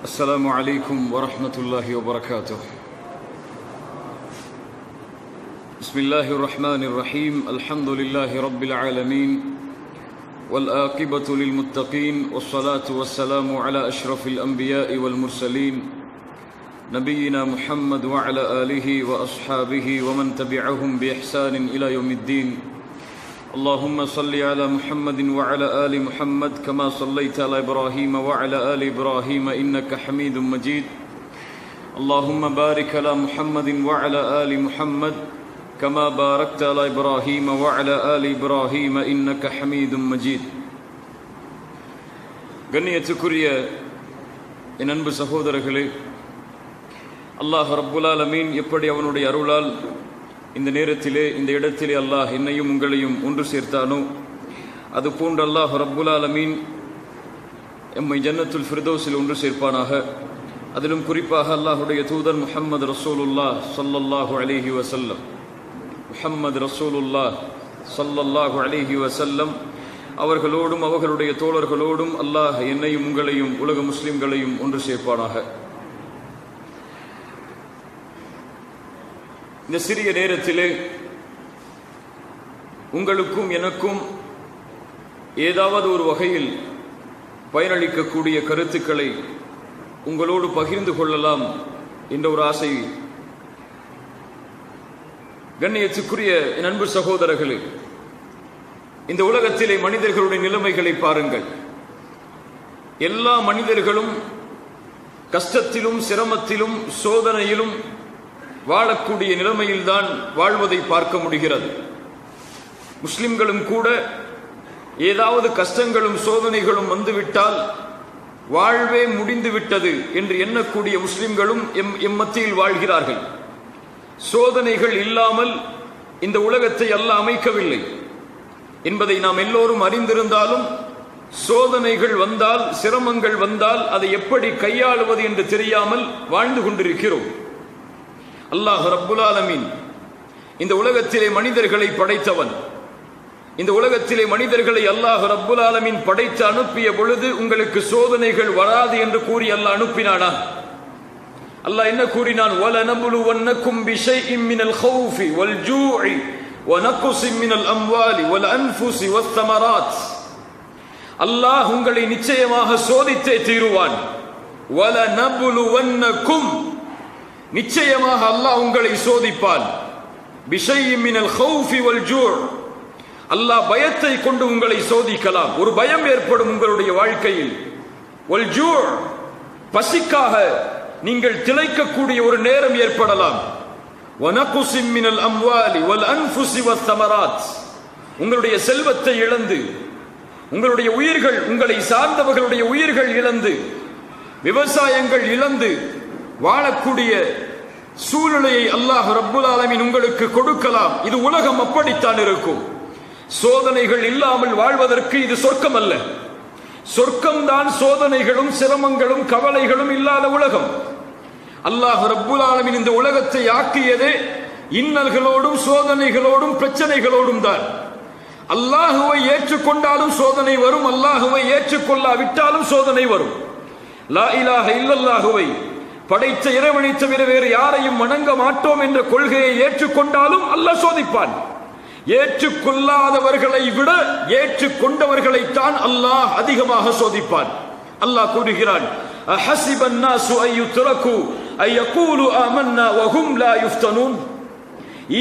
السلام عليكم ورحمة الله وبركاته. بسم الله الرحمن الرحيم. الحمد لله رب العالمين والآقبة للمتقين والصلاة والسلام على أشرف الأنبياء والمرسلين نبينا محمد وعلى آله وأصحابه ومن تبعهم بإحسان إلى يوم الدين. اللهم صل على محمد وعلى آل محمد كما صليت على إبراهيم وعلى آل إبراهيم إنك حميد مجيد. اللهم بارك على محمد وعلى آل محمد كما باركت على إبراهيم وعلى آل إبراهيم إنك حميد مجيد. கண்ணியத்துக்குரிய என் அன்பு சகோதரர்களே, அல்லாஹ் ரப்புல் ஆலமீன் எப்படி அவனுடைய அருளால் இந்த நேரத்திலே இந்த இடத்திலே அல்லாஹ் என்னையும் உங்களையும் ஒன்று சேர்த்தானோ, அதுபோன்று அல்லாஹ் ரப்புல் ஆலமீன் எம்மை ஜன்னத்துல் ஃபிர்தௌஸில் ஒன்று சேர்ப்பானாக. அதிலும் குறிப்பாக அல்லாஹுடைய தூதர் முஹம்மது ரசூலுல்லாஹ் ஸல்லல்லாஹு அலைஹி வஸல்லம் ஸல்லல்லாஹு அலைஹி வஸல்லம் அவர்களோடும் அவர்களுடைய தோழர்களோடும் அல்லாஹ் என்னையும் உங்களையும் உலக முஸ்லிம்களையும் ஒன்று சேர்ப்பானாக. இந்த சிறிய நேரத்திலே உங்களுக்கும் எனக்கும் ஏதாவது ஒரு வகையில் பயனளிக்கக்கூடிய கருத்துக்களை உங்களோடு பகிர்ந்து கொள்ளலாம் என்ற ஒரு ஆசை. கண்ணியத்துக்குரிய என் அன்பு சகோதரர்களே, இந்த உலகத்திலே மனிதர்களுடைய நிலைமைகளை பாருங்கள். எல்லா மனிதர்களும் கஷ்டத்திலும் சிரமத்திலும் சோதனையிலும் வாழக்கூடிய நிலைமையில்தான் வாழ்வதை பார்க்க முடிகிறது. முஸ்லிம்களும் கூட ஏதாவது கஷ்டங்களும் சோதனைகளும் வந்துவிட்டால் வாழ்வே முடிந்து விட்டது என்று எண்ணக்கூடிய முஸ்லிம்களும் எம் மத்தியில் வாழ்கிறார்கள். சோதனைகள் இல்லாமல் இந்த உலகத்தை அல்லாஹ் அமைக்கவில்லை என்பதை நாம் எல்லோரும் அறிந்திருந்தாலும், சோதனைகள் வந்தால் சிரமங்கள் வந்தால் அதை எப்படி கையாளுவது என்று தெரியாமல் வாழ்ந்து கொண்டிருக்கிறோம். அல்லாஹ் ரப்புல் ஆலமீன் இந்த உலகத்திலே மனிதர்களை படைத்தவன். இந்த உலகத்திலே மனிதர்களை அல்லாஹ் ரப்புல் ஆலமீன் படைத்து அனுப்பிய பொழுது உங்களுக்கு சோதனைகள் வராது என்று கூறி அல்லாஹ் அனுப்பினானா? அல்லாஹ் என்ன கூறினான்? வலனபுலுவன்னக்கும் பிஷைஇம் மினல் ஹௌஃபி வல் ஜூஇ வனக்ஸிம் மினல் அம்வாலி வல் அன்ஃபுஸி வஸ்ஸமராத். அல்லாஹ் உங்களை நிச்சயமாக சோதித்தே தீருவான். வலனபுலுவன்னக்கும், நிச்சயமாக அல்லாஹ் உங்களை சோதிப்பான். பிஷைஇம் மினல் ஹௌஃபி வல் ஜூ', அல்லாஹ் பயத்தை கொண்டு உங்களை சோதிக்கலாம். ஒரு பயம் ஏற்படும் உங்களுடைய வாழ்க்கையில். வல் ஜூ', பசிக்காக நீங்கள் திளைக்கக்கூடிய ஒரு நேரம் ஏற்படலாம். வனக்ஸிம் மினல் அம்வாலி வல் அன்ஃபுஸி வஸ்ஸமராத், உங்களுடைய செல்வத்தை இழந்து, உங்களுடைய உயிர்கள், உங்களை சார்ந்தவர்களுடைய உயிர்கள் இழந்து, விவசாயங்கள் இழந்து வாழக்கூடிய சூழ்நிலையை அல்லாஹ் ரப்புல் ஆலமீன் உங்களுக்கு கொடுக்கலாம். இது உலகம் அப்படித்தான் இருக்கும். சோதனைகள் இல்லாமல் வாழ்வதற்கு இது சொர்க்கம் அல்ல. சொர்க்கம்தான் சோதனைகளும் சிரமங்களும் கவலைகளும் இல்லாத உலகம். அல்லாஹ் ரப்புல் ஆலமீன் இந்த உலகத்தை ஆக்கியதே இன்னல்களோடும் சோதனைகளோடும் பிரச்சனைகளோடும் தான். அல்லாஹுவை ஏற்றுக்கொண்டாலும் சோதனை வரும், அல்லாஹுவை ஏற்றுக்கொள்ளாவிட்டாலும் சோதனை வரும். லா இலாஹ இல்லல்லாஹுவை, படைத்த இறைவனை தவிர வேறு யாரையும் வணங்க மாட்டோம் என்ற கொள்கையை ஏற்றுக்கொண்டாலும் அல்லாஹ் சோதிப்பான். ஏற்றுக்கொள்ளாதவர்களை விட ஏற்றுக்கொண்டவர்களைத்தான் அல்லாஹ் அதிகமாக சோதிப்பான். அல்லாஹ் கூறுகிறான், அஹஸிபன் நாஸு அய்யுத்ரகு அய்யகூலு ஆமன்னா வஹும் லா யுஃப்தனூன்.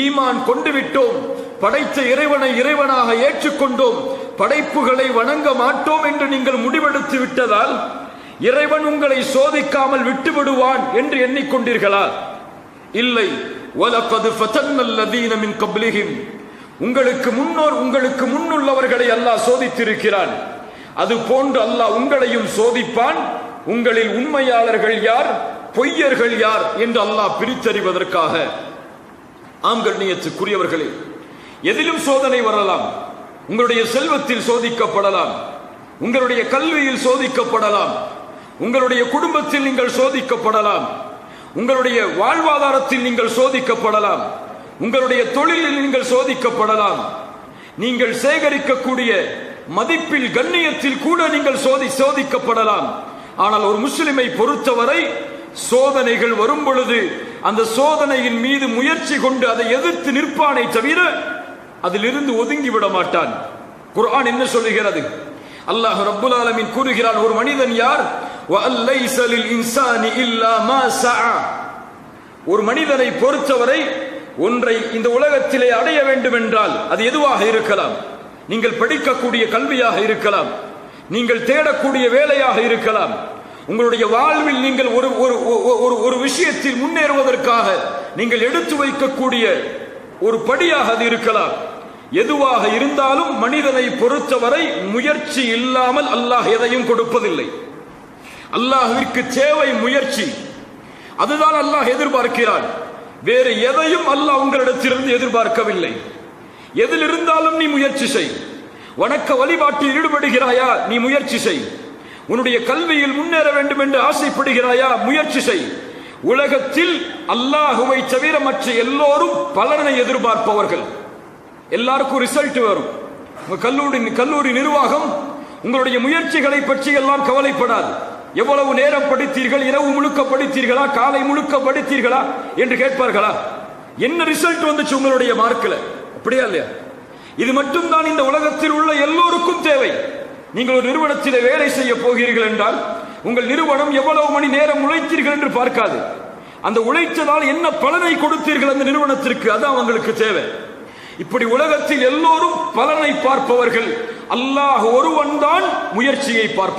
ஈமான் கொண்டு விட்டோம், படைத்த இறைவனை இறைவனாக ஏற்றுக்கொண்டோம், படைப்புகளை வணங்க மாட்டோம் என்று நீங்கள் முடிவெடுத்து விட்டதால் இறைவன் உங்களை சோதிக்காமல் விட்டுவிடுவான் என்று எண்ணிக்கொண்டீர்களா? இல்லை. வலகத் ஃபதன்னல் லதீன மின் கப்லிஹிம், உங்களுக்கு முன்னுள்ளவர்களை அல்லாஹ் சோதித்திருக்கிறான். அது போன்று அல்லாஹ் உங்களையும் சோதிப்பான். உங்களில் உண்மையாளர்கள் யார், பொய்யர்கள் யார் என்று அல்லாஹ் பிரித்தறிவதற்காக. ஆம் கண்ணியத்துக்குரியவர்களே, எதிலும் சோதனை வரலாம். உங்களுடைய செல்வத்தில் சோதிக்கப்படலாம், உங்களுடைய கல்வியில் சோதிக்கப்படலாம், உங்களுடைய குடும்பத்தில் நீங்கள் சோதிக்கப்படலாம், உங்களுடைய வாழ்வாதாரத்தில் நீங்கள் சோதிக்கப்படலாம், உங்களுடைய தொழிலில் நீங்கள் சோதிக்கப்படலாம், நீங்கள் சேகரிக்கக்கூடிய மதிப்பில் கண்ணியத்தில் கூட நீங்கள் சோதிக்கப்படலாம். ஆனால் ஒரு முஸ்லிமை பொறுத்தவரை சோதனைகள் வரும் பொழுது அந்த சோதனையின் மீது முயற்சி கொண்டு அதை எதிர்த்து நிற்பானை தவிர அதிலிருந்து ஒதுங்கி விட மாட்டான். குர்ஆன் என்ன சொல்லுகிறது? அல்லாஹ் ரப்புல் ஆலமீன் கூறுகிறான், ஒரு மனிதன் யார்? வஅல்லைஸ லில் இன்சானி இல்லா மா ஸஆ. ஒரு மனிதனை பொறுத்தவரை ஒன்றை இந்த உலகத்திலே அடைய வேண்டும் என்றால் அது எதுவாக இருக்கலாம். நீங்கள் படிக்கக்கூடிய கல்வியாக இருக்கலாம், நீங்கள் தேடக்கூடிய வேலையாக இருக்கலாம், உங்களுடைய வாழ்வில் நீங்கள் ஒரு விஷயத்தில் முன்னேறுவதற்காக நீங்கள் எடுத்து வைக்கக்கூடிய ஒரு படியாக அது இருக்கலாம். எதுவாக இருந்தாலும் மனிதனை பொறுத்தவரை முயற்சி இல்லாமல் அல்லாஹ் எதையும் கொடுப்பதில்லை. அல்லாஹ்விற்கு தேவை முயற்சி. அதுதான் அல்லாஹ் எதிர்பார்க்கிறான். வேறு எதையும் அல்லாஹ் உங்களிடத்திலிருந்து எதிர்பார்க்கவில்லை. எதில் இருந்தாலும் நீ முயற்சி செய். வணக்க வழிபாட்டில் ஈடுபடுகிறாயா? நீ முயற்சி செய். உன்னுடைய கல்வியில் முன்னேற வேண்டும் என்று ஆசைப்படுகிறாயா? முயற்சி செய். உலகத்தில் அல்லாஹுவை தவிர மற்ற எல்லோரும் பலனை எதிர்பார்ப்பவர்கள். எல்லாருக்கும் ரிசல்ட் வரும். கல்லூரி நிர்வாகம் உங்களுடைய முயற்சிகளை பற்றி எல்லாம் கவலைப்படாது. எவ்வளவு நேரம் படித்தீர்கள், இரவு முழுக்க படித்தீர்களா, காலை முழுக்க படித்தீர்களா என்று கேட்பார்களா? என்ன ரிசல்ட் வந்துச்சு உங்களுடைய மார்க்ல? அப்படியா இல்லையா? இது மட்டும்தான் இந்த உலகத்தில் உள்ள எல்லோருக்கும் தேவை. நீங்கள் ஒரு நிறுவனத்தில் வேலை செய்ய போகிறீர்கள் என்றால் உங்கள் நிறுவனம் எவ்வளவு மணி நேரம் உழைத்தீர்கள் என்று பார்க்காது. அந்த உழைத்ததால் என்ன பலனை கொடுத்தீர்கள் அந்த நிறுவனத்திற்கு, அதான் அவங்களுக்கு தேவை. இப்படி உலகத்தில் எல்லோரும் பலனை பார்ப்பவர்கள். அல்லாஹ் ஒருவன் தான் முயற்சியை பார்ப்பவர்.